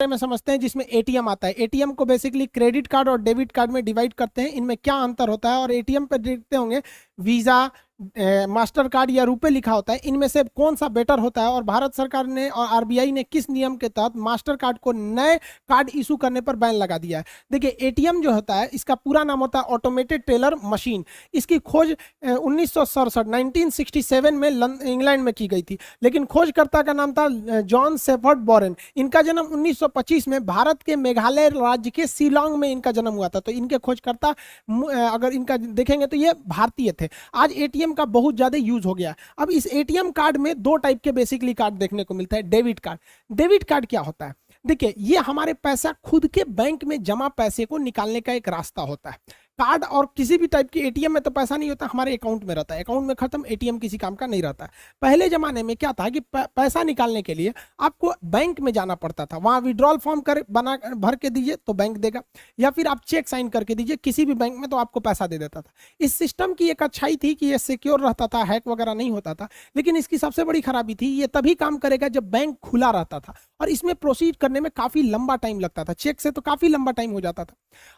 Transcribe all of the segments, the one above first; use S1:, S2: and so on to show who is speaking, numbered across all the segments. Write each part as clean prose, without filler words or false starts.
S1: बारे में समझते हैं जिसमें एटीएम आता है। एटीएम को बेसिकली क्रेडिट कार्ड और डेबिट कार्ड में डिवाइड करते हैं, इनमें क्या अंतर होता है, और एटीएम पे देखते होंगे वीजा, मास्टर कार्ड या रुपए लिखा होता है, इनमें से कौन सा बेटर होता है, और भारत सरकार ने और आरबीआई ने किस नियम के तहत मास्टर कार्ड को नए कार्ड इशू करने पर बैन लगा दिया है। देखिए एटीएम जो होता है इसका पूरा नाम होता है ऑटोमेटेड टेलर मशीन। इसकी खोज 1967 में इंग्लैंड में की गई थी, लेकिन खोजकर्ता का नाम था जॉन शेफर्ड बोरेन। इनका जन्म 1925 में भारत के मेघालय राज्य के शिलोंग में इनका जन्म हुआ था। तो इनके खोजकर्ता अगर इनका देखेंगे तो ये भारतीय थे। आज एटीएम का बहुत ज्यादा यूज हो गया। अब इस एटीएम कार्ड में दो टाइप के बेसिकली कार्ड देखने को मिलता है। डेबिट कार्ड, डेबिट कार्ड क्या होता है, देखिए ये हमारे पैसा खुद के बैंक में जमा पैसे को निकालने का एक रास्ता होता है। कार्ड और किसी भी टाइप की एटीएम में तो पैसा नहीं होता, हमारे अकाउंट में रहता है, अकाउंट में खत्म, एटीएम किसी काम का नहीं रहता है। पहले जमाने में क्या था कि पैसा निकालने के लिए आपको बैंक में जाना पड़ता था, वहां विड्रॉल फॉर्म भर के दीजिए तो बैंक देगा, या फिर आप चेक साइन करके दीजिए किसी भी बैंक में तो आपको पैसा दे देता था। इस सिस्टम की एक अच्छाई थी कि ये सिक्योर रहता था, हैक वगैरह नहीं होता था, लेकिन इसकी सबसे बड़ी खराबी थी ये तभी काम करेगा जब बैंक खुला रहता था, और इसमें प्रोसीड करने में काफी लंबा टाइम लगता था, चेक से तो काफी लंबा टाइम हो जाता था।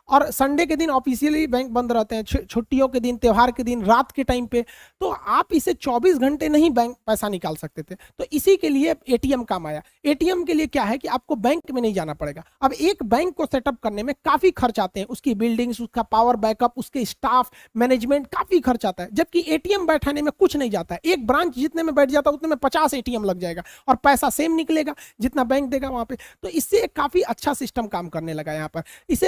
S1: और संडे के दिन ऑफिशियली बैंक बंद रहते हैं, छुट्टियों के दिन, त्योहार के दिन, रात के टाइम पे, तो आप इसे 24 घंटे नहीं बैंक पैसा निकाल सकते थे। तो इसी के लिए एटीएम काम आया। एटीएम के लिए क्या है कि आपको बैंक में नहीं जाना पड़ेगा। अब एक बैंक को सेटअप करने में काफी खर्च आते हैं, उसकी बिल्डिंग्स, उसका पावर बैकअप, उसके स्टाफ, मैनेजमेंट, काफी खर्च आता है। जबकि एटीएम बैठाने में कुछ नहीं जाता है, एक ब्रांच जितने में बैठ जाता है उतने में 50 एटीएम लग जाएगा और पैसा सेम निकलेगा जितना बैंक देगा वहां पे। तो इससे काफी अच्छा सिस्टम काम करने लगा यहाँ पर। इस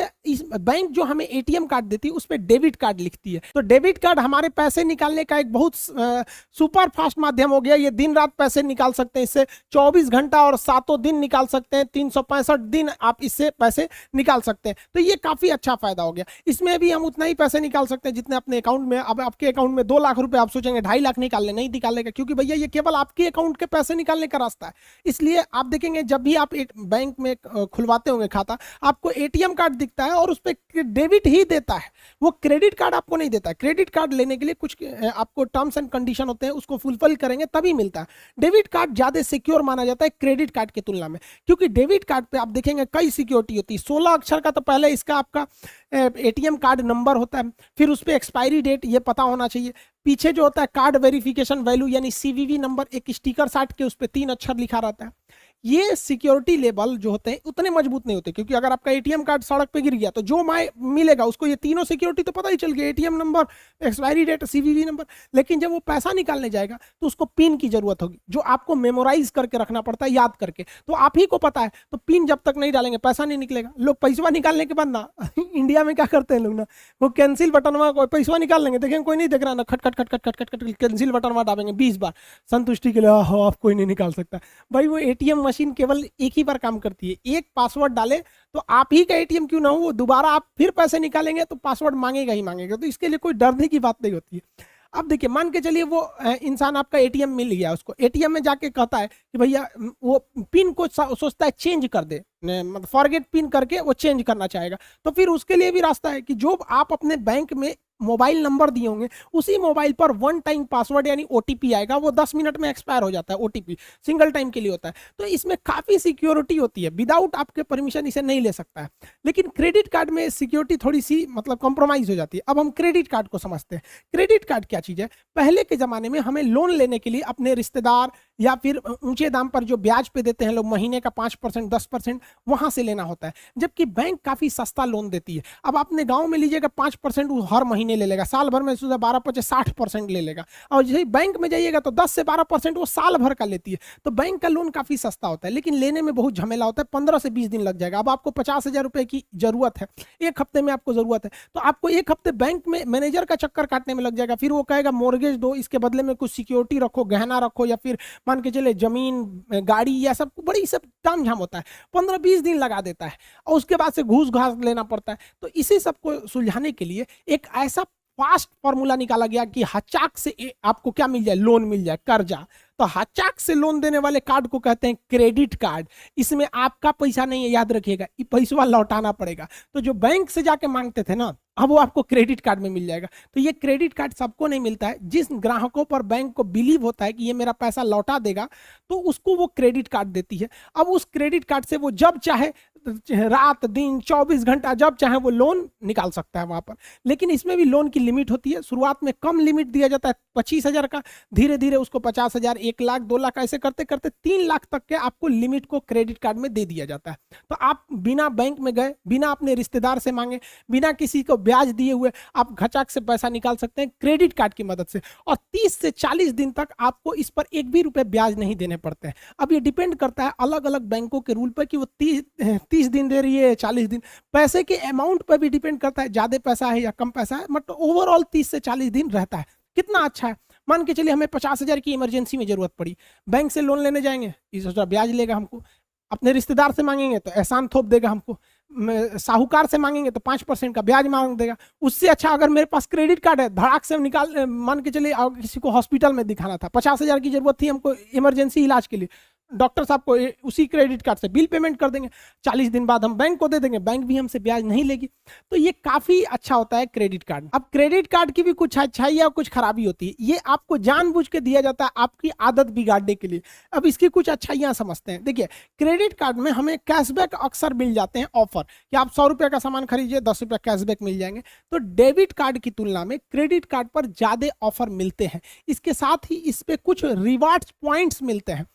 S1: बैंक जो हमें एटीएम कार्ड देती है उस पर डेबिट कार्ड लिखती है। तो डेबिट कार्ड हमारे पैसे निकालने का एक बहुत सुपर फास्ट माध्यम हो गया। ये दिन रात पैसे निकाल सकते हैं, इससे 24 घंटा और 7 दिन निकाल सकते हैं, 365 दिन आप इससे पैसे निकाल सकते हैं। तो ये काफी अच्छा फायदा हो गया। इसमें भी हम उतना ही पैसे निकाल सकते हैं जितने अपने अकाउंट में। अब आपके अकाउंट में 2 लाख रुपए, आप सोचेंगे 2.5 लाख निकालने, नहीं निकालेगा, क्योंकि भैया ये केवल आपके अकाउंट के पैसे निकालने का रास्ता है। इसलिए आप देखेंगे जब भी आप बैंक में खुलवाते होंगे खाता, आपको एटीएम कार्ड दिखता है और उस पर डेबिट ही देता है, वो क्रेडिट कार्ड आपको नहीं देता है। क्रेडिट कार्ड लेने के लिए कुछ आपको टर्म्स एंड कंडीशन होते हैं, उसको फुलफिल करेंगे तभी मिलता है। डेबिट कार्ड ज्यादा सिक्योर माना जाता है क्रेडिट कार्ड की तुलना में, क्योंकि डेबिट कार्ड पे आप देखेंगे कई सिक्योरिटी होती है। 16 अक्षर का तो पहले इसका आपका एटीएम कार्ड नंबर होता है, फिर उस पर एक्सपायरी डेट ये पता होना चाहिए, पीछे जो होता है कार्ड वेरिफिकेशन वैल्यू यानी सीवीवी नंबर, एक स्टिकर साट के उस पर 3 अक्षर लिखा रहता है। ये सिक्योरिटी लेवल जो होते हैं उतने मजबूत नहीं होते, क्योंकि अगर आपका एटीएम कार्ड सड़क पे गिर गया तो जो मिलेगा उसको ये तीनों सिक्योरिटी तो पता ही चल गया, ATM number, expiry date, CVV number. लेकिन जब वो पैसा निकालने जाएगा तो उसको पिन की जरूरत होगी, जो आपको मेमोराइज करके रखना पड़ता है, याद करके। तो आप ही को पता है, तो पिन जब तक नहीं डालेंगे पैसा नहीं निकलेगा। लोग पैसा निकालने के बाद ना इंडिया में क्या करते हैं लोग ना, वो कैंसिल बटन में पैसा निकाल लेंगे, देखेंगे कोई नहीं देख रहा ना, खट खट खट खट खट खट खट कैंसिल बटन में दाबेंगे 20 बार संतुष्टि के लिए, आप कोई नहीं निकाल सकता। भाई वो एटीएम मशीन केवल एक ही बार काम करती है, एक पासवर्ड डाले तो आप ही का एटीएम क्यों ना हो, वो दोबारा आप फिर पैसे निकालेंगे तो पासवर्ड मांगेगा ही मांगेगा। तो इसके लिए कोई डरने की बात नहीं होती है। अब देखिए मान के चलिए वो इंसान आपका एटीएम मिल गया, उसको एटीएम में जाके कहता है कि भैया वो पिन को सोचता है चेंज कर दे, मतलब फॉरगेट पिन करके वो चेंज करना चाहेगा। तो फिर उसके लिए भी रास्ता है कि जो आप अपने बैंक में मोबाइल नंबर दिए होंगे उसी मोबाइल पर 1 टाइम पासवर्ड यानी ओटीपी आएगा, वो 10 मिनट में एक्सपायर हो जाता है। ओटीपी सिंगल टाइम के लिए होता है। तो इसमें काफी सिक्योरिटी होती है, विदाउट आपके परमिशन इसे नहीं ले सकता है। लेकिन क्रेडिट कार्ड में सिक्योरिटी थोड़ी सी मतलब कॉम्प्रोमाइज हो जाती है। अब हम क्रेडिट कार्ड को समझते हैं। क्रेडिट कार्ड क्या चीज है? पहले के जमाने में हमें लोन लेने के लिए अपने रिश्तेदार या फिर ऊंचे दाम पर जो ब्याज पे देते हैं लोग, महीने का 5% 10%, वहां से लेना होता है, जबकि बैंक काफी सस्ता लोन देती है। अब आपने गांव में लीजिएगा 5% वो हर महीने ले लेगा, साल भर में 12-50-60% ले लेगा। और जैसे बैंक में जाइएगा तो 10 से 12% वो साल भर का लेती है। तो बैंक का लोन काफी सस्ता होता है, लेकिन लेने में बहुत झमेला होता है, 15 से 20 दिन लग जाएगा। अब आपको 50,000 रुपए की जरूरत है, 1 हफ्ते में आपको जरूरत है, तो आपको 1 हफ्ते बैंक में मैनेजर का चक्कर काटने में लग जाएगा। फिर वो कहेगा मोर्गेज दो, इसके बदले में कुछ सिक्योरिटी रखो, गहना रखो, या फिर मान के चले जमीन, गाड़ी, या सब बड़ी सब ताम झाम होता है, 15-20 दिन लगा देता है, और उसके बाद से घूस घास लेना पड़ता है। तो इसी सब को सुलझाने के लिए एक ऐसा फास्ट फॉर्मूला निकाला गया कि हचाक से आपको क्या मिल जाए, लोन मिल जाए, कर्जा। तो हचाक से लोन देने वाले कार्ड को कहते हैं क्रेडिट कार्ड। इसमें आपका पैसा नहीं है, याद रखिएगा, ये पैसा लौटाना पड़ेगा। तो जो बैंक से जाके मांगते थे ना, अब वो आपको क्रेडिट कार्ड में मिल जाएगा। तो ये क्रेडिट कार्ड सबको नहीं मिलता है। जिस ग्राहकों पर बैंक को बिलीव होता है कि ये मेरा पैसा लौटा देगा, तो उसको वो क्रेडिट कार्ड देती है। अब उस क्रेडिट कार्ड से वो जब चाहे, रात दिन 24 घंटा जब चाहे वो लोन निकाल सकता है वहां पर। लेकिन इसमें भी लोन की लिमिट होती है। शुरुआत में कम लिमिट दिया जाता है 25,000 का, धीरे धीरे उसको 50,000, 1 लाख, 2 लाख ऐसे करते करते 3 लाख तक के आपको लिमिट को क्रेडिट कार्ड में दे दिया जाता है। तो आप बिना बैंक में गए, बिना अपने रिश्तेदार से मांगे, बिना किसी को ब्याज दिए हुए आप घचाक से पैसा निकाल सकते हैं क्रेडिट कार्ड की मदद से। और 30 से 40 दिन तक आपको इस पर 1 भी रुपए ब्याज नहीं देने पड़ते हैं। अब ये डिपेंड करता है अलग अलग बैंकों के रूल पर कि वो 30 दिन दे रही है, 40 दिन। पैसे के अमाउंट पर भी डिपेंड करता है, ज्यादा पैसा है या कम पैसा है, मतलब ओवरऑल 30 से 40 दिन रहता है। कितना अच्छा है। मान के चलिए हमें 50,000 की इमरजेंसी में जरूरत पड़ी, बैंक से लोन लेने जाएंगे, इसका ब्याज लेगा हमको। अपने रिश्तेदार से मांगेंगे तो एहसान थोप देगा हमको। साहूकार से मांगेंगे तो 5% का ब्याज मांग देगा। उससे अच्छा अगर मेरे पास क्रेडिट कार्ड है, धड़ाक से निकाल, मान के चलिए किसी को हॉस्पिटल में दिखाना था, 50,000 की जरूरत थी हमको इमरजेंसी इलाज के लिए, डॉक्टर साहब को उसी क्रेडिट कार्ड से बिल पेमेंट कर देंगे, 40 दिन बाद हम बैंक को दे देंगे, बैंक भी हमसे ब्याज नहीं लेगी। तो ये काफी अच्छा होता है क्रेडिट कार्ड। अब क्रेडिट कार्ड की भी कुछ अच्छाई और कुछ खराबी होती है। ये आपको जानबूझ के दिया जाता है आपकी आदत बिगाड़ने के लिए। अब इसकी कुछ अच्छाइयां समझते हैं। देखिए, क्रेडिट कार्ड में हमें कैशबैक अक्सर मिल जाते हैं, ऑफर कि आप 100 रुपये का सामान खरीदिए, 10 रुपये कैशबैक मिल जाएंगे। तो डेबिट कार्ड की तुलना में क्रेडिट कार्ड पर ज्यादा ऑफर मिलते हैं। इसके साथ ही इस पे कुछ रिवार्ड्स पॉइंट्स मिलते हैं।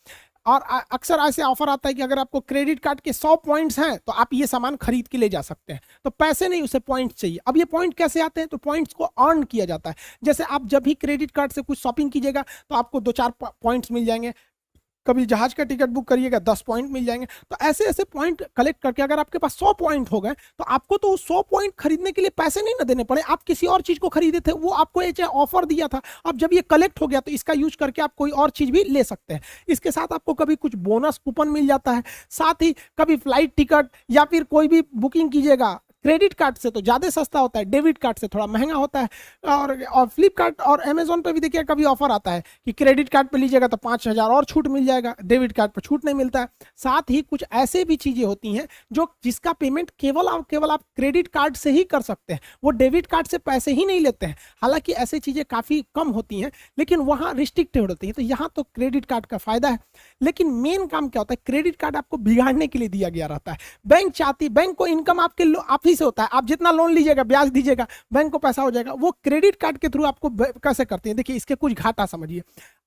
S1: और अक्सर ऐसे ऑफर आता है कि अगर आपको क्रेडिट कार्ड के 100 पॉइंट्स हैं तो आप ये सामान खरीद के ले जा सकते हैं। तो पैसे नहीं, उसे पॉइंट्स चाहिए। अब ये पॉइंट कैसे आते हैं? तो पॉइंट्स को अर्न किया जाता है। जैसे आप जब भी क्रेडिट कार्ड से कुछ शॉपिंग कीजिएगा तो आपको 2-4 पॉइंट्स मिल जाएंगे। कभी जहाज का टिकट बुक करिएगा 10 पॉइंट मिल जाएंगे। तो ऐसे ऐसे पॉइंट कलेक्ट करके अगर आपके पास 100 पॉइंट हो गए तो आपको तो 100 पॉइंट खरीदने के लिए पैसे नहीं ना देने पड़े। आप किसी और चीज को खरीदे थे, वो आपको एक ऑफर दिया था। अब जब ये कलेक्ट हो गया तो इसका यूज करके आप कोई और चीज भी ले सकते हैं। इसके साथ आपको कभी कुछ बोनस कूपन मिल जाता है। साथ ही कभी फ्लाइट टिकट या फिर कोई भी बुकिंग कीजिएगा क्रेडिट कार्ड से तो ज़्यादा सस्ता होता है, डेबिट कार्ड से थोड़ा महंगा होता है। और फ्लिपकार्ट और अमेजोन पे भी देखिए कभी ऑफर आता है कि क्रेडिट कार्ड पे लीजिएगा तो 5,000 और छूट मिल जाएगा, डेबिट कार्ड पे छूट नहीं मिलता है। साथ ही कुछ ऐसे भी चीज़ें होती हैं जो जिसका पेमेंट केवल और केवल आप क्रेडिट कार्ड से ही कर सकते हैं, वो डेबिट कार्ड से पैसे ही नहीं लेते हैं। हालांकि ऐसी चीज़ें काफ़ी कम होती हैं लेकिन वहाँ रिस्ट्रिक्टेड होती हैं। तो यहाँ तो क्रेडिट कार्ड का फायदा है। लेकिन मेन काम क्या होता है, क्रेडिट कार्ड आपको बिगाड़ने के लिए दिया गया रहता है। बैंक को इनकम आप ही से होता है। आप जितना लोन लीजिएगा, ब्याज दीजिएगा, बैंक को पैसा हो जाएगा। वो क्रेडिट कार्ड के थ्रू आपको कैसे करते हैं, देखिए इसके कुछ घाटा समझिए।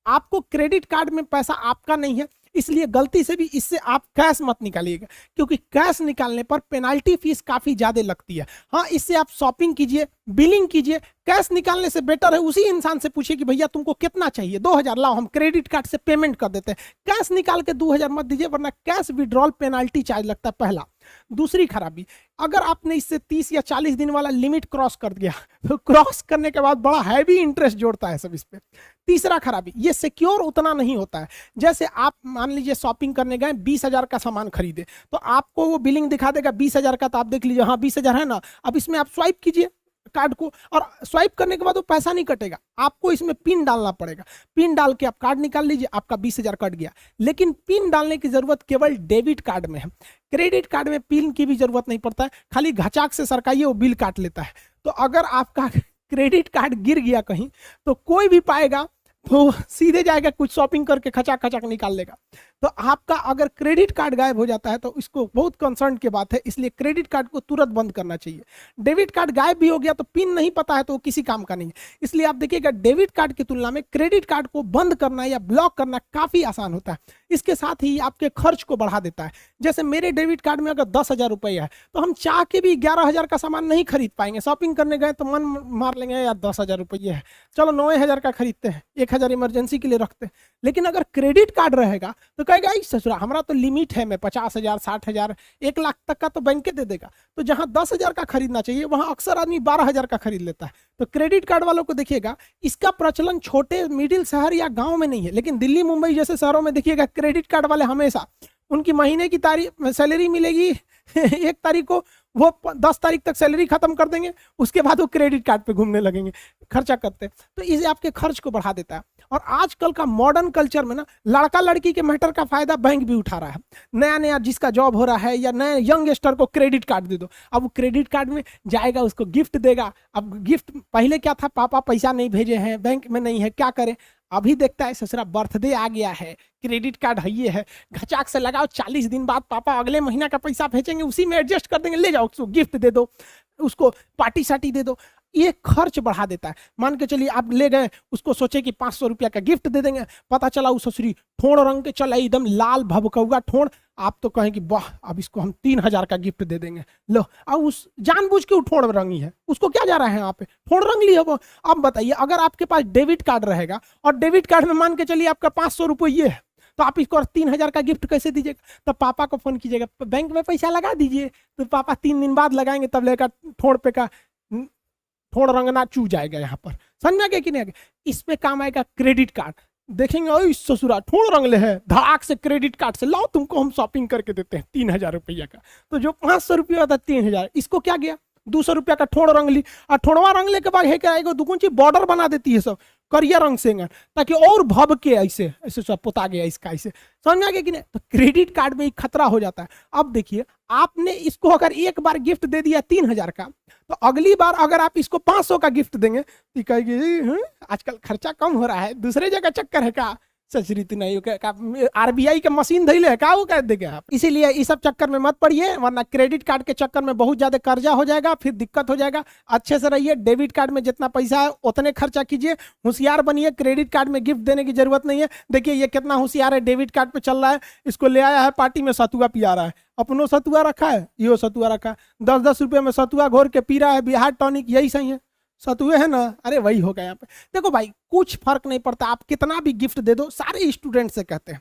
S1: आपको क्रेडिट कार्ड में पैसा आपका नहीं है, इसलिए गलती से भी इससे आप कैश मत निकालिएगा, क्योंकि कैश निकालने पर पेनाल्टी फीस काफी ज्यादा लगती है। हाँ, इससे आप शॉपिंग कीजिए, बिलिंग कीजिए। कैश निकालने से बेटर है उसी इंसान से पूछिए कि भैया तुमको कितना चाहिए, 2,000 लाओ, हम क्रेडिट कार्ड से पेमेंट कर देते हैं। कैश निकाल के 2,000 मत दीजिए, वरना कैश विड्रॉल पेनाल्टी चार्ज लगता है, पहला। दूसरी खराबी, अगर आपने इससे 30 या 40 दिन वाला लिमिट क्रॉस कर दिया तो क्रॉस करने के बाद बड़ा हैवी इंटरेस्ट जोड़ता है सब इस पे। तीसरा खराबी, ये सिक्योर उतना नहीं होता है। जैसे आप मान लीजिए शॉपिंग करने गए, 20,000 का सामान खरीदे, तो आपको वो बिलिंग दिखा देगा 20,000 का, तो आप देख लीजिए हाँ 20,000 है ना। अब इसमें आप स्वाइप कीजिए कार्ड को, और स्वाइप करने के बाद वो पैसा नहीं कटेगा, आपको इसमें पिन डालना पड़ेगा। पिन डाल के आप कार्ड निकाल लीजिए, आपका 20,000 कट गया। लेकिन पिन डालने की जरूरत केवल डेबिट कार्ड में है। क्रेडिट कार्ड में पिन की भी जरूरत नहीं पड़ता है, खाली घचाक से सरकाइए, वो बिल काट लेता है। तो अगर आपका क्रेडिट कार्ड गिर गया कहीं तो कोई भी पाएगा तो सीधे जाएगा, कुछ शॉपिंग करके खचाक खचाक निकाल लेगा। तो आपका अगर क्रेडिट कार्ड गायब हो जाता है तो इसको बहुत कंसर्न की बात है, इसलिए क्रेडिट कार्ड को तुरंत बंद करना चाहिए। डेबिट कार्ड गायब भी हो गया तो पिन नहीं पता है तो वो किसी काम का नहीं है। इसलिए आप देखिएगा डेबिट कार्ड की तुलना में क्रेडिट कार्ड को बंद करना या ब्लॉक करना काफी आसान होता है। इसके साथ ही आपके खर्च को बढ़ा देता है। जैसे मेरे डेबिट कार्ड में अगर 10,000 रुपये है तो हम चाह के भी 11,000 का सामान नहीं खरीद पाएंगे। शॉपिंग करने गए तो मन मार लेंगे यार 10,000 रुपये है, चलो 9,000 का खरीदते हैं, 1,000 इमरजेंसी के लिए रखते हैं। लेकिन अगर क्रेडिट कार्ड रहेगा तो कहेगा ससुरा हमारा तो लिमिट है, मैं 50,000, 60,000, 1 लाख तक का तो बैंक दे देगा। तो जहां 10,000 का खरीदना चाहिए वहां अक्सर आदमी 12,000 का खरीद लेता है। तो क्रेडिट कार्ड वालों को देखिएगा, इसका प्रचलन छोटे मिडिल शहर या गांव में नहीं है, लेकिन दिल्ली मुंबई जैसे शहरों में देखिएगा क्रेडिट कार्ड वाले हमेशा, उनकी महीने की तारीख सैलरी मिलेगी 1 तारीख को, वो 10 तारीख तक सैलरी खत्म कर देंगे, उसके बाद वो क्रेडिट कार्ड पे घूमने लगेंगे, खर्चा करते। तो इसे आपके खर्च को बढ़ा देता है। और आजकल का मॉडर्न कल्चर में ना लड़का लड़की के मैटर का फायदा बैंक भी उठा रहा है। नया नया जिसका जॉब हो रहा है या नया यंगस्टर को क्रेडिट कार्ड दे दो, अब वो क्रेडिट कार्ड में जाएगा, उसको गिफ्ट देगा। अब गिफ्ट पहले क्या था, पापा पैसा नहीं भेजे हैं, बैंक में नहीं है, क्या करें। अभी देखता है ससुरा बर्थडे आ गया है, क्रेडिट कार्ड है ये है, घचाक से लगाओ, 40 दिन बाद पापा अगले महीना का पैसा भेजेंगे, उसी में एडजस्ट कर देंगे, ले जाओ उसको गिफ्ट दे दो, उसको पार्टी साटी दे दो। ये खर्च बढ़ा देता है। मान के चलिए आप ले गए, उसको सोचे कि 500 रुपया का गिफ्ट दे देंगे, पता चला उस ससुरी ठोड़ रंग के चला, एकदम लाल भभकौआ ठोड़। आप तो कहें कि वाह अब इसको हम 3000 का गिफ्ट दे देंगे। लो, अब उस जानबूझ के ठोड़ रंगी है, उसको क्या जा रहा है, यहाँ पे ठोड़ रंग ली है वो। अब बताइए, अगर आपके पास डेबिट कार्ड रहेगा और डेबिट कार्ड में मान के चलिए आपका 500 रुपये है, तो आप इसको 3000 का गिफ्ट कैसे दीजिएगा? तो पापा को फोन कीजिएगा, बैंक में पैसा लगा दीजिए, तो पापा 3 दिन बाद लगाएंगे, तब लेकर ठोड़ पे का ठोड़ रंगना चू जाएगा। यहाँ पर समझ में आ गया कि नहीं आ गया? इस पे काम आएगा क्रेडिट कार्ड। देखेंगे ओ ससुरा ठोड़ रंगले है, धड़ाक से क्रेडिट कार्ड से लाओ, तुमको हम शॉपिंग करके देते हैं 3000 रुपया का। तो जो 500 रुपया था 3000, इसको क्या गया 200 रुपया का ठोड़ रंग ली। और ठोड़वा रंगले के बाद है क्या, दुगुन चीज बॉर्डर बना देती है सब करिया रंग से, ताकि और भब के ऐसे ऐसे सब पोता गया इसका, ऐसे समझ में आ गया कि नहीं? तो क्रेडिट कार्ड में खतरा हो जाता है। अब देखिए, आपने इसको अगर एक बार गिफ्ट दे दिया 3000 का, तो अगली बार अगर आप इसको 500 का गिफ्ट देंगे तो कहेगी आजकल खर्चा कम हो रहा है, दूसरे जगह चक्कर है का, सचरित नहीं, आरबीआई के मशीन धैले है का, वो कह देगा आप। इसीलिए इस सब चक्कर में मत पड़िए, वरना क्रेडिट कार्ड के चक्कर में बहुत ज्यादा कर्जा हो जाएगा, फिर दिक्कत हो जाएगा। अच्छे से रहिए, डेबिट कार्ड में जितना पैसा है उतने खर्चा कीजिए, होशियार बनिए, क्रेडिट कार्ड में गिफ्ट देने की जरूरत नहीं है। देखिए ये कितना होशियार है, डेबिट कार्ड पे चल रहा है, इसको ले आया है पार्टी में सतुआ पिया रहा है, अपनो सतुआ रखा है, यो सतुआ रखा है, 10-10 रुपये में सतुआ घोर के पी रहा है, बिहार टॉनिक, यही सही है, सतुए है ना, अरे वही होगा यहाँ पे। देखो भाई, कुछ फर्क नहीं पड़ता, आप कितना भी गिफ्ट दे दो। सारे स्टूडेंट से कहते हैं,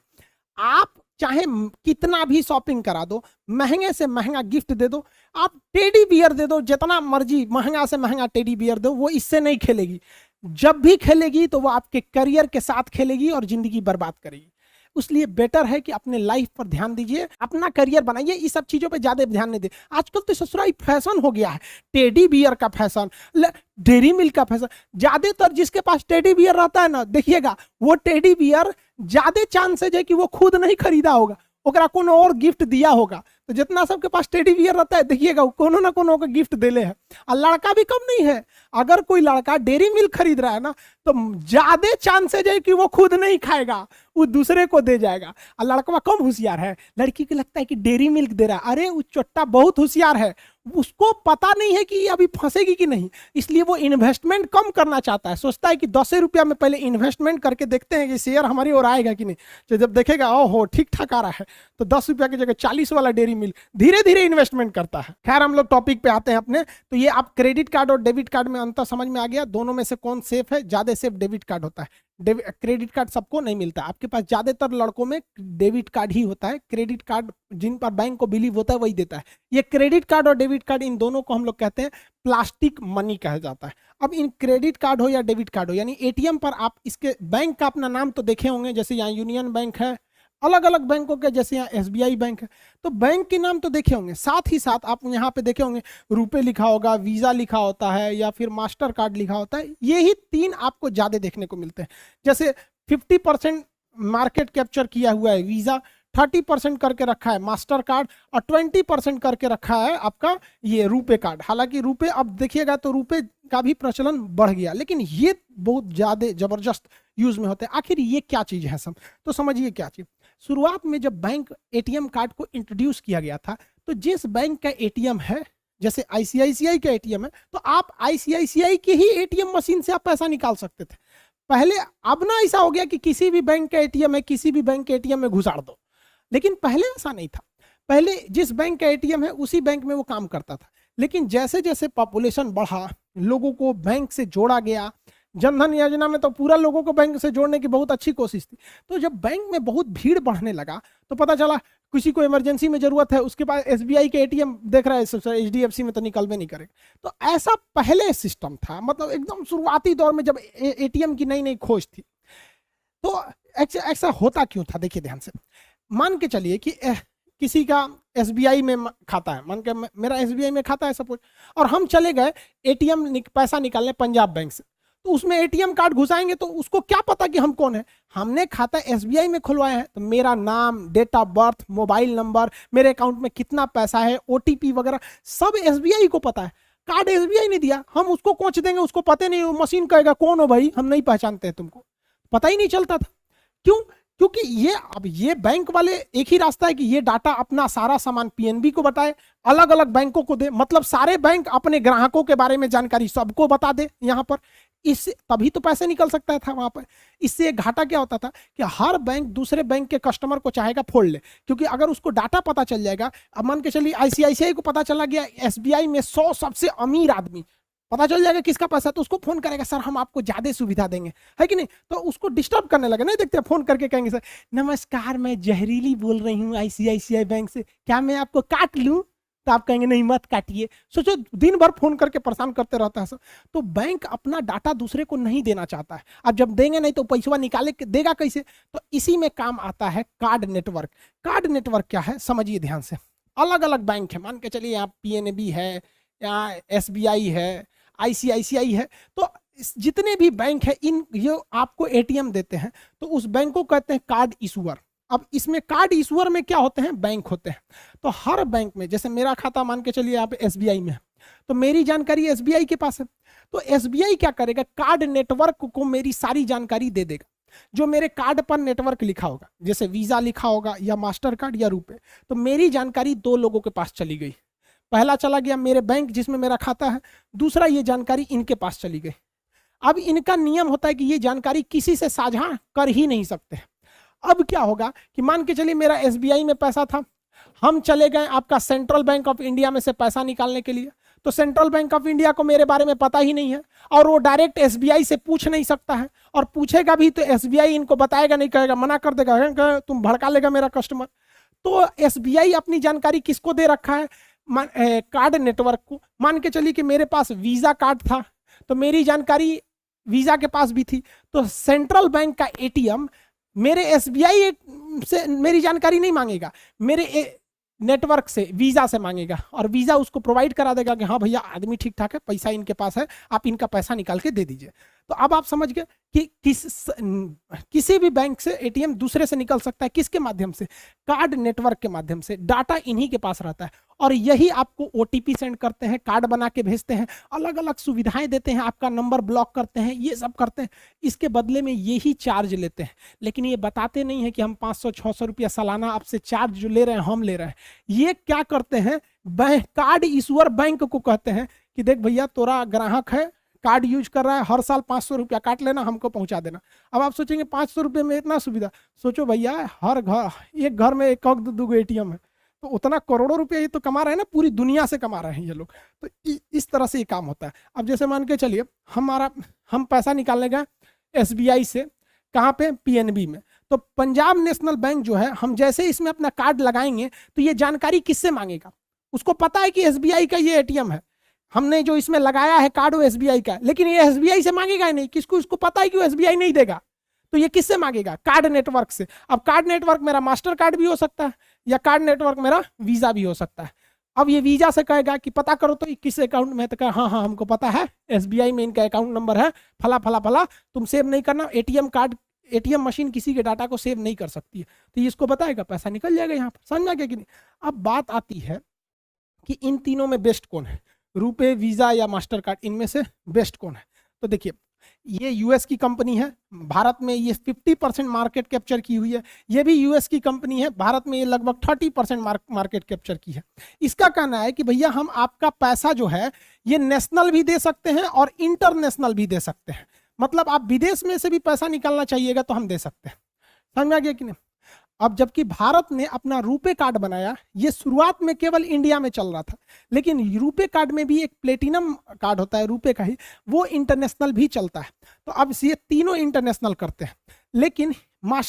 S1: आप चाहे कितना भी शॉपिंग करा दो, महंगे से महंगा गिफ्ट दे दो, आप टेडी बियर दे दो, जितना मर्जी महंगा से महंगा टेडी बियर दो, वो इससे नहीं खेलेगी। जब भी खेलेगी तो वो आपके करियर के साथ खेलेगी और जिंदगी बर्बाद करेगी। इसलिए बेटर है कि अपने लाइफ पर ध्यान दीजिए, अपना करियर बनाइए, इस सब चीजों पे ज्यादा ध्यान नहीं दे। आजकल तो ससुराल फैशन हो गया है, टेडी बियर का फैशन, डेयरी मिल्क का फैशन। ज्यादातर जिसके पास टेडी बियर रहता है ना, देखिएगा वो टेडी बियर ज्यादा चांसेज है कि वो खुद नहीं खरीदा होगा, ओकरा कोनो और गिफ्ट दिया होगा। तो जितना सबके पास टेडी बियर रहता है, देखिएगा कोनो ना कोनो को गिफ्ट देले है। और लड़का भी कम नहीं है, अगर कोई लड़का डेयरी मिल्क खरीद रहा है ना, तो ज्यादा चांसेज है कि वो खुद नहीं खाएगा, वो दूसरे को दे जाएगा। और लड़का कम होशियार है, लड़की को लगता है कि डेयरी मिल्क दे रहा है, अरे वो चोट्टा बहुत होशियार है, उसको पता नहीं है कि ये अभी फंसेगी कि नहीं, इसलिए वो इन्वेस्टमेंट कम करना चाहता है। सोचता है कि 10 रुपया में पहले इन्वेस्टमेंट करके देखते हैं कि शेयर हमारी ओर आएगा कि नहीं। तो जब देखेगा ओहो ठीक ठाक आ रहा है, तो 10 रुपया की जगह 40 वाला डेयरी मिल्क धीरे धीरे इन्वेस्टमेंट करता है। खैर, हम लोग टॉपिक पे आते हैं अपने। तो ये आप क्रेडिट कार्ड और डेबिट कार्ड में अंतर समझ में आ गया, दोनों में से कौन सेफ है? ज्यादा सेफ डेबिट कार्ड होता है। क्रेडिट कार्ड सबको नहीं मिलता, आपके पास ज्यादातर लड़कों में डेबिट कार्ड ही होता है। क्रेडिट कार्ड जिन पर बैंक को बिलीव होता है वही देता है। ये क्रेडिट कार्ड और डेबिट कार्ड, इन दोनों को हम लोग कहते हैं प्लास्टिक मनी कहा जाता है। अब इन क्रेडिट कार्ड हो या डेबिट कार्ड हो, यानी एटीएम पर आप इसके बैंक का अपना नाम तो देखे होंगे, जैसे यहाँ यूनियन बैंक है, अलग अलग बैंकों के, जैसे यहाँ एसबीआई बैंक है, तो बैंक के नाम तो देखे होंगे। साथ ही साथ आप यहाँ पे देखे होंगे रुपए लिखा होगा, वीजा लिखा होता है, या फिर मास्टर कार्ड लिखा होता है। ये ही 3 आपको ज्यादा देखने को मिलते हैं। जैसे 50% मार्केट कैप्चर किया हुआ है वीजा, 30% करके रखा है मास्टर कार्ड, और 20% करके रखा है आपका ये रुपए कार्ड। हालांकि रुपए अब देखिएगा तो रुपए का भी प्रचलन बढ़ गया, लेकिन ये बहुत ज्यादा जबरदस्त यूज में होते हैं। आखिर ये क्या चीज है सब, तो समझिए क्या चीज। शुरुआत में जब बैंक एटीएम कार्ड को इंट्रोड्यूस किया गया था, तो जिस बैंक का एटीएम है, जैसे आईसीआईसीआई का एटीएम है, तो आप आईसीआईसीआई के ही एटीएम मशीन से आप पैसा निकाल सकते थे पहले। अब ना ऐसा हो गया कि किसी भी बैंक का एटीएम है, किसी भी बैंक के एटीएम में घुसाड़ दो, लेकिन पहले ऐसा नहीं था। पहले जिस बैंक का एटीएम है उसी बैंक में वो काम करता था। लेकिन जैसे जैसे पॉपुलेशन बढ़ा, लोगों को बैंक से जोड़ा गया, जनधन योजना में तो पूरा लोगों को बैंक से जोड़ने की बहुत अच्छी कोशिश थी। तो जब बैंक में बहुत भीड़ बढ़ने लगा, तो पता चला किसी को इमरजेंसी में जरूरत है, उसके पास एसबीआई के एटीएम देख रहा है, एचडीएफसी में तो निकल भी नहीं करेगा। तो ऐसा पहले सिस्टम था, मतलब एकदम शुरुआती दौर में जब एटीएम की नई नई खोज थी। तो ऐसा होता क्यों था, देखिए ध्यान से। मान के चलिए कि किसी का एसबीआई में खाता है, मान के मेरा एसबीआई में खाता है सपोज, और हम चले गए एटीएम पैसा निकालने पंजाब बैंक से, तो उसमें एटीएम कार्ड घुसाएंगे तो उसको क्या पता कि हम कौन है। हमने खाता एसबीआई में खुलवाया है तो मेरा नाम, date of birth, mobile number, मेरे अकाउंट में कितना पैसा है, ओटीपी वगैरह सब एसबीआई को पता है। कार्ड एसबीआई ने दिया, हम उसको कोच देंगे, उसको पता नहीं, मशीन कहेगा कौन हो भाई, हम नहीं पहचानते हैं तुमको, पता ही नहीं चलता था। क्यों? क्योंकि ये बैंक वाले एक ही रास्ता है कि ये डाटा अपना सारा सामान पीएनबी को बताए, अलग अलग बैंकों को दे, मतलब सारे बैंक अपने ग्राहकों के बारे में जानकारी सबको बता दे यहाँ पर, इससे तभी तो पैसे निकल सकता था वहां पर। इससे एक घाटा क्या होता था कि हर बैंक दूसरे बैंक के कस्टमर को चाहेगा फोड़ ले, क्योंकि अगर उसको डाटा पता चल जाएगा, अब मान के चलिए आईसीआईसीआई को पता चला गया एसबीआई में 100 सबसे अमीर आदमी, पता चल जाएगा किसका पैसा, तो उसको फोन करेगा सर हम आपको ज्यादा सुविधा देंगे, है कि नहीं, तो उसको डिस्टर्ब करने लगे। नहीं देखते फोन करके कहेंगे सर नमस्कार मैं जहरीली बोल रही हूँ आईसीआईसीआई बैंक से, क्या मैं आपको काट लूं, तो आप कहेंगे नहीं मत काटिए। सोचो दिन भर फोन करके परेशान करते रहता है सर। तो बैंक अपना डाटा दूसरे को नहीं देना चाहता है, अब जब देंगे नहीं तो पैसा निकाले देगा कैसे, तो इसी में काम आता है कार्ड नेटवर्क। कार्ड नेटवर्क क्या है समझिए ध्यान से, अलग अलग बैंक है, मान के चलिए यहाँ पीएनबी है, यहाँ एसबीआई है, आईसीआईसीआई है, तो जितने भी बैंक है इन ये आपको एटीएम देते हैं, तो उस बैंक को कहते हैं कार्ड इशूअर। अब इसमें कार्ड इशूअर में क्या होते हैं, बैंक होते हैं। तो हर बैंक में जैसे मेरा खाता मान के चलिए यहाँ पे एसबीआई में है, तो मेरी जानकारी एसबीआई के पास है, तो एसबीआई क्या करेगा, कार्ड नेटवर्क को मेरी सारी जानकारी दे देगा। जो मेरे कार्ड पर नेटवर्क लिखा होगा, जैसे वीजा लिखा होगा या मास्टर कार्ड या रुपए, तो मेरी जानकारी 2 लोगों के पास चली गई। पहला चला गया मेरे बैंक जिसमें मेरा खाता है, दूसरा ये जानकारी इनके पास चली गई। अब इनका नियम होता है कि ये जानकारी किसी से साझा कर ही नहीं सकते। अब क्या होगा कि मान के चलिए मेरा एसबीआई में पैसा था, हम चले गए आपका सेंट्रल बैंक ऑफ इंडिया में से पैसा निकालने के लिए, तो सेंट्रल बैंक ऑफ इंडिया को मेरे बारे में पता ही नहीं है, और वो डायरेक्ट एसबीआई से पूछ नहीं सकता है, और पूछेगा भी तो एसबीआई इनको बताएगा नहीं, कहेगा मना कर देगा, तुम भड़का लेगा मेरा कस्टमर। तो एसबीआई अपनी जानकारी किसको दे रखा है, कार्ड नेटवर्क को। मान के चलिए कि मेरे पास वीजा कार्ड था, तो मेरी जानकारी वीजा के पास भी थी, तो सेंट्रल बैंक का एटीएम मेरे एसबीआई से मेरी जानकारी नहीं मांगेगा, मेरे नेटवर्क से वीजा से मांगेगा, और वीजा उसको प्रोवाइड करा देगा कि हाँ भैया आदमी ठीक ठाक है, पैसा इनके पास है, आप इनका पैसा निकाल के दे दीजिए। तो अब आप समझ गए कि किसी भी बैंक से एटीएम दूसरे से निकल सकता है, किसके माध्यम से, कार्ड नेटवर्क के माध्यम से। डाटा इन्हीं के पास रहता है, और यही आपको ओटीपी सेंड करते हैं, कार्ड बना के भेजते हैं, अलग अलग सुविधाएं देते हैं, आपका नंबर ब्लॉक करते हैं, ये सब करते हैं, इसके बदले में यही चार्ज लेते हैं। लेकिन ये बताते नहीं है कि हम 500-600 रुपया सालाना आपसे चार्ज जो ले रहे हैं हम ले रहे हैं। ये क्या करते हैं, कार्ड इशूअर बैंक को कहते हैं कि देख भैया तोरा ग्राहक है, कार्ड यूज कर रहा है, हर साल 500 रुपया काट लेना, हमको पहुंचा देना। अब आप सोचेंगे 500 रुपये में इतना सुविधा, सोचो भैया हर घर, एक घर में एक दो एटीएम है, तो उतना करोड़ों रुपया ये तो कमा रहे हैं ना, पूरी दुनिया से कमा रहे हैं ये लोग। तो इस तरह से ये काम होता है। अब जैसे मान के चलिए हम पैसा निकालने गए एसबीआई से, कहाँ पे, पीएनबी में, तो पंजाब नेशनल बैंक जो है, हम जैसे इसमें अपना कार्ड लगाएंगे तो ये जानकारी किससे मांगेगा, उसको पता है कि एसबीआई का ये एटीएम है, हमने जो इसमें लगाया है कार्ड वो एसबीआई का, लेकिन ये एसबीआई से मांगेगा ही नहीं, किसको, इसको पता है कि वो एसबीआई नहीं देगा, तो ये किससे मांगेगा, कार्ड नेटवर्क से। अब कार्ड नेटवर्क मेरा मास्टर कार्ड भी हो सकता है, या कार्ड नेटवर्क मेरा वीजा भी हो सकता है। अब ये वीजा से कहेगा कि पता करो तो किस अकाउंट में, तो कहा हाँ हाँ हमको पता है, एसबीआई में इनका अकाउंट नंबर है फला फला फला, तुम सेव नहीं करना, एटीएम कार्ड, एटीएम मशीन किसी के डाटा को सेव नहीं कर सकती है, तो ये इसको बताएगा, पैसा निकल जाएगा यहाँ पर। समझ में आ गया कि नहीं। अब बात आती है कि इन तीनों में बेस्ट कौन है, रुपए, वीजा या मास्टर कार्ड, इनमें से बेस्ट कौन है। तो देखिए ये यूएस की कंपनी है, भारत में ये 50% मार्केट कैप्चर की हुई है, ये भी यूएस की कंपनी है, भारत में ये लगभग 30% मार्केट कैप्चर की है। इसका कहना है कि भैया हम आपका पैसा जो है ये नेशनल भी दे सकते हैं और इंटरनेशनल भी दे सकते हैं, मतलब आप विदेश में से भी पैसा निकालना चाहिएगा तो हम दे सकते हैं। समझ में आ गया कि नहीं। अब जबकि भारत ने अपना रुपे कार्ड बनाया, ये शुरुआत में केवल इंडिया में चल रहा था, लेकिन रुपे कार्ड में भी एक प्लेटिनम कार्ड होता है रुपे का ही, वो इंटरनेशनल भी चलता है। तो अब ये तीनों इंटरनेशनल करते हैं, लेकिन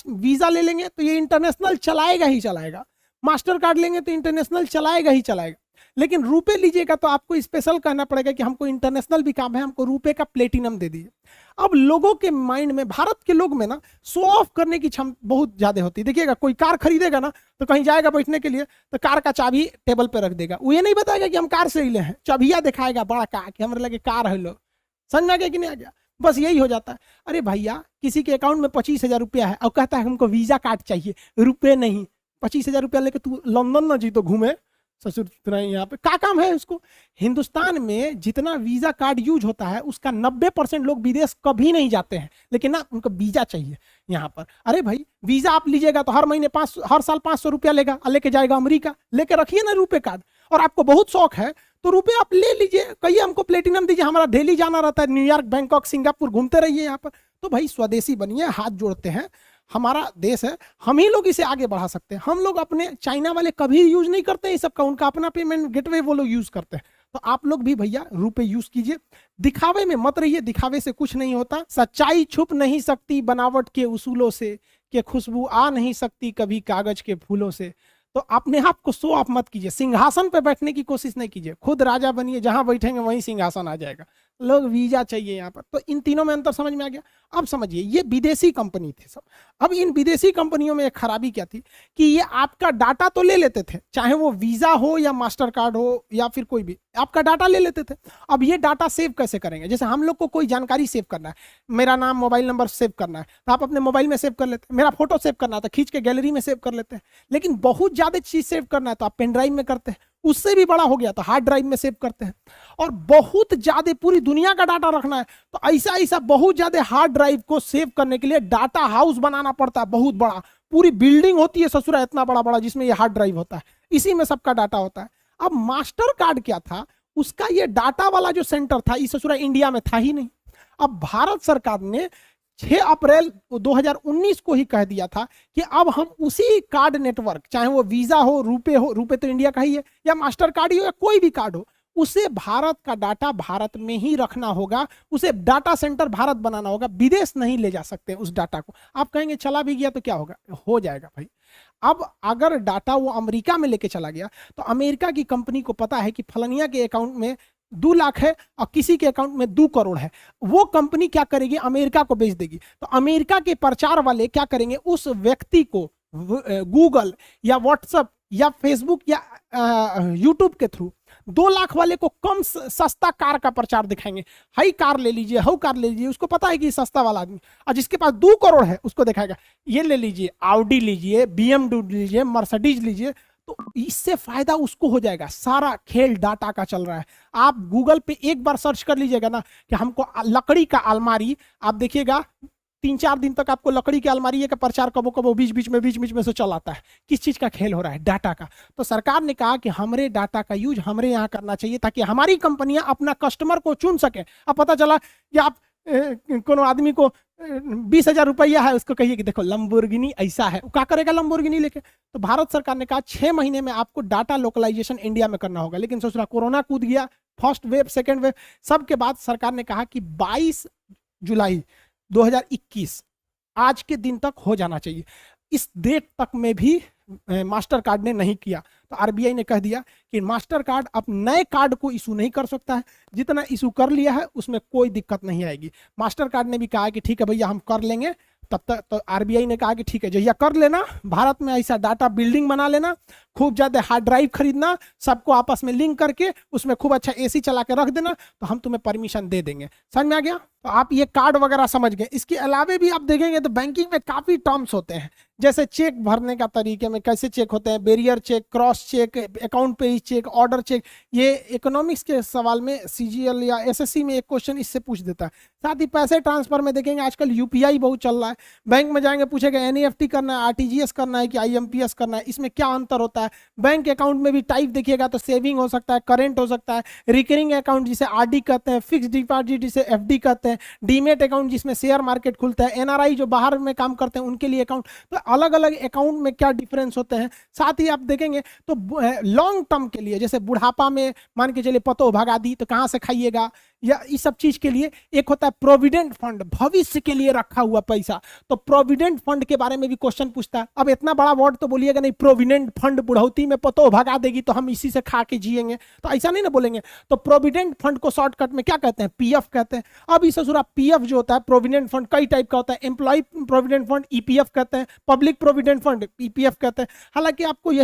S1: वीजा ले लेंगे तो ये इंटरनेशनल चलाएगा ही चलाएगा, मास्टर कार्ड लेंगे तो इंटरनेशनल चलाएगा ही चलाएगा। लेकिन रुपए लीजिएगा तो आपको स्पेशल कहना पड़ेगा कि हमको इंटरनेशनल भी काम है, हमको रुपए का प्लेटिनम दे दीजिए। अब लोगों के माइंड में, भारत के लोग में ना शो ऑफ करने की क्षमता बहुत ज्यादा होती है। देखिएगा कोई कार खरीदेगा ना तो कहीं जाएगा बैठने के लिए तो कार का चाबी टेबल पे रख देगा, वो ये नहीं बताएगा कि हम कार से ले हैं, चाबिया दिखाएगा बड़ा कार कि हमारे लगे कार है। लोग समझ में आ गया कि नहीं आ गया? बस यही हो जाता है। अरे भैया किसी के अकाउंट में 25,000 रुपया है और कहता है हमको वीजा कार्ड चाहिए, रुपए नहीं। 25,000 रुपया लेके तू लंदन ना जी तो घूमे ससुर तेरा यहाँ पे क्या काम है उसको। हिंदुस्तान में जितना वीजा कार्ड यूज होता है उसका 90% लोग विदेश कभी नहीं जाते हैं, लेकिन ना उनको वीजा चाहिए यहाँ पर। अरे भाई वीजा आप लीजिएगा तो हर महीने हर साल 500 रुपया लेगा और लेके जाएगा अमेरिका। लेके रखिए ना रुपए कार्ड, और आपको बहुत शौक है तो रुपए आप ले लीजिए, कहिए हमको प्लेटिनम दीजिए, हमारा दिल्ली जाना रहता है, न्यूयॉर्क, बैंकॉक, सिंगापुर घूमते रहिए यहाँ पर। तो भाई स्वदेशी बनिए, हाथ जोड़ते हैं, हमारा देश है, हम ही लोग इसे आगे बढ़ा सकते हैं। हम लोग अपने, चाइना वाले कभी यूज नहीं करते इस सब का, उनका अपना पेमेंट गेटवे वो लोग यूज करते हैं। तो आप लोग भी भैया रुपए यूज कीजिए, दिखावे में मत रहिए, दिखावे से कुछ नहीं होता। सच्चाई छुप नहीं सकती बनावट के उसूलों से, कि खुशबू आ नहीं सकती कभी कागज के फूलों से। तो अपने आप को शो ऑफ मत कीजिए, सिंहासन पे बैठने की कोशिश नहीं कीजिए, खुद राजा बनिए, जहां बैठेंगे वहीं सिंहासन आ जाएगा। लोग वीजा चाहिए यहाँ पर। तो इन तीनों में अंतर समझ में आ गया। अब समझिए ये विदेशी कंपनी थे सब। अब इन विदेशी कंपनियों में एक खराबी क्या थी कि ये आपका डाटा तो ले लेते थे, चाहे वो वीजा हो या मास्टर कार्ड हो या फिर कोई भी, आपका डाटा ले लेते थे। अब ये डाटा सेव कैसे करेंगे? जैसे हम लोग को कोई जानकारी सेव करना है, मेरा नाम, मोबाइल नंबर सेव करना है तो आप अपने मोबाइल में सेव कर लेते हैं, मेरा फोटो सेव करना है तो खींच के गैलरी में सेव कर लेते हैं। लेकिन बहुत ज्यादा चीज सेव करना है तो आप पेन ड्राइव में करते हैं, उससे भी बड़ा हो गया तो हार्ड ड्राइव में सेव करते हैं। और बहुत ज्यादा पूरी दुनिया का डाटा रखना है तो ऐसा बहुत ज्यादा हार्ड ड्राइव को सेव करने के लिए डाटा हाउस बनाना पड़ता है, बहुत बड़ा, पूरी बिल्डिंग होती है ससुरा इतना बड़ा बड़ा, जिसमें ये हार्ड ड्राइव होता है, इसी में सबका डाटा होता है। अब मास्टर कार्ड क्या था, उसका ये डाटा वाला जो सेंटर था इस ससुरा इंडिया में था ही नहीं। अब भारत सरकार ने 6 अप्रैल 2019 को ही कह दिया था कि अब हम उसी कार्ड नेटवर्क, चाहे वो वीजा हो, रुपए तो इंडिया का ही है, या मास्टर कार्ड ही हो या कोई भी कार्ड हो, उसे भारत का डाटा भारत में ही रखना होगा, उसे डाटा सेंटर भारत बनाना होगा, विदेश नहीं ले जा सकते उस डाटा को। आप कहेंगे चला भी गया तो क्या होगा? हो जाएगा भाई। अब अगर डाटा वो अमेरिका में लेके चला गया तो अमेरिका की कंपनी को पता है कि फलनिया के अकाउंट में 2 लाख है और किसी के अकाउंट में 2 करोड़ है, वो कंपनी क्या करेगी? अमेरिका को बेच देगी। तो अमेरिका के प्रचार वाले क्या करेंगे? उस व्यक्ति को गूगल या व्हाट्सएप या फेसबुक या यूट्यूब के थ्रू 2 लाख वाले को कम सस्ता कार का प्रचार दिखाएंगे, हाई कार ले लीजिए, हाउ कार ले लीजिए। उसको पता है कि सस्ता वाला आदमी, और जिसके पास 2 करोड़ है उसको दिखाएगा ये ले लीजिए, ऑडी लीजिए, BMW लीजिए, मर्सिडीज लीजिए। तो इससे फायदा उसको हो जाएगा। सारा खेल डाटा का चल रहा है। आप गूगल पे एक बार सर्च कर लीजिएगा ना कि हमको लकड़ी का अलमारी, आप देखिएगा 3-4 दिन तक आपको लकड़ी की अलमारी का प्रचार कबो कबो बीच बीच में से चल आता है। किस चीज का खेल हो रहा है? डाटा का। तो सरकार ने कहा कि हमारे डाटा का यूज हमारे यहाँ करना चाहिए ताकि हमारी कंपनियां अपना कस्टमर को चुन सके। अब पता चला कि आप कोनो आदमी को 20,000 रुपया है, उसको कहिए कि देखो लंबोर्गिनी ऐसा है, क्या करेगा लंबोर्गिनी लेके? तो भारत सरकार ने कहा 6 महीने में आपको डाटा लोकलाइजेशन इंडिया में करना होगा। लेकिन सोच रहा कोरोना कूद गया, फर्स्ट वेव, सेकेंड वेव, सबके बाद सरकार ने कहा कि 22 जुलाई 2021 आज के दिन तक हो जाना चाहिए। इस डेट तक में भी मास्टर कार्ड ने नहीं किया। तो आरबीआई ने कह दिया कि मास्टर कार्ड अब नए कार्ड को इशू नहीं कर सकता है, जितना इशू कर लिया है उसमें कोई दिक्कत नहीं आएगी। मास्टर कार्ड ने भी कहा कि ठीक है भैया हम कर लेंगे। तब तक तो आरबीआई ने कहा कि ठीक है जहिया कर लेना, भारत में ऐसा डाटा बिल्डिंग बना लेना, खूब ज्यादा हार्ड ड्राइव खरीदना, सबको आपस में लिंक करके उसमें खूब अच्छा एसी चला के रख देना, तो हम तुम्हें परमिशन दे देंगे। समझ में आ गया? तो आप ये कार्ड वगैरह समझ गए। इसके अलावे भी आप देखेंगे तो बैंकिंग में काफी टर्म्स होते हैं, जैसे चेक भरने का तरीके में कैसे चेक होते हैं, barrier check, cross check, account page check, order check. ये इकोनॉमिक्स के सवाल में सीजीएल या एसएससी में एक क्वेश्चन इससे पूछ देता है। साथ ही पैसे ट्रांसफर में देखेंगे आजकल यूपीआई बहुत चल रहा है। बैंक में जाएंगे पूछेगा एनईएफटी करना है, आरटीजीएस करना है कि आईएमपीएस करना है, इसमें क्या अंतर होता है। बैंक अकाउंट में भी टाइप देखिएगा तो सेविंग हो सकता है, करेंट हो सकता है, रिकरिंग अकाउंट जिसे आरडी कहते हैं, फिक्स डिपॉजिट जिसे एफडी कहते हैं, डीमेट अकाउंट जिसमें शेयर मार्केट खुलता है, एनआरआई जो बाहर में काम करते हैं उनके लिए अकाउंट। तो अलग अलग अकाउंट में क्या डिफरेंस होते हैं। साथ ही आप देखेंगे तो लॉन्ग टर्म के लिए, जैसे बुढ़ापा में मान के चलिए पतो भगा दी तो कहाँ से खाइएगा, या इस सब चीज के लिए। एक होता है प्रोविडेंट फंड, भविष्य के लिए रखा हुआ पैसा, तो प्रोविडेंट फंड के बारे में भी क्वेश्चन पूछता है। अब इतना बड़ा वर्ड तो बोलिएगा नहीं, प्रोविडेंट फंड बुढ़ौती में पतो भगा देगी तो हम इसी से खा के जिएंगे, तो ऐसा नहीं ना बोलेंगे। तो प्रोविडेंट फंड को शॉर्टकट में क्या कहते हैं, पीएफ कहते हैं। अब इस ससुरा पीएफ जो होता है, प्रोविडेंट फंड कई टाइप का होता है, एम्प्लॉय प्रोविडेंट फंड ईपीएफ कहते हैं, पब्लिक प्रोविडेंट फंड ईपीएफ कहते हैं। हालांकि आपको